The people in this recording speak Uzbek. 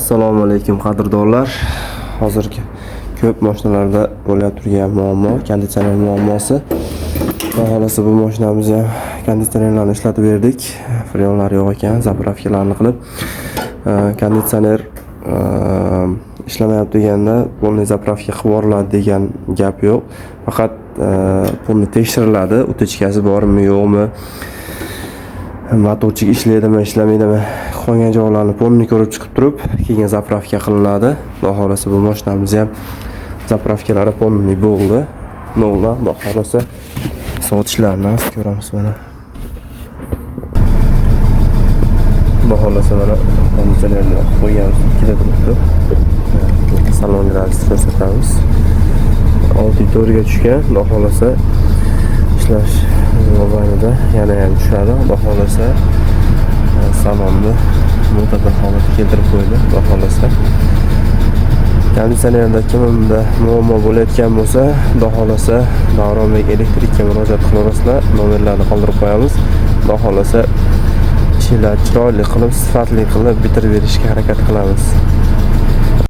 Assalomu alaykum qadrdonlar. Hozirgi ko'p mashinalarda bo'lib turgan muammo konditsioner muammosi. Xohlasa bu mashinamizni ham konditsionerlarni ishlatib berdik. Freonlar yo'q ekan, zapravkalarni qilib konditsioner ishlamayapti deganda bunday zapravka qilib yuboriladi degan gap yo'q. Faqat buni tekshiriladi, utechkasi bormi yo'qmi, motorchik ishlaydimi ishlamaydimi, qolgan joylarni ponni ko'rib chiqib turib keyin zapravka qilinadi. Xudo xolasa bu mashinamiz ham zapravkalari ponni bo'ldi. Noldan xudo xolasa sotishlarni ko'ramiz mana. Xudo xolasa mana konditsionerni qo'yganmiz, ikkita turibdi. Salon gradusini ko'rsatamiz. 6.4 ga tushgan. Xudo xolasa ishlash mobaynida yana ham tushadi. Xudo xolasa salonni mo'tadil holatga keltirib qo'ydi. Xudo xolasa konditsionerda kimda muammo bo'layotgan bo'lsa, xudo xolasa Davronbek elektrikka murojaat qilaverasizlar. Nomerlarni qoldirib qo'yamiz. Xudo xolasa ishlar chiroyli qilib, sifatli qilib bitirib berishga harakat qilamiz.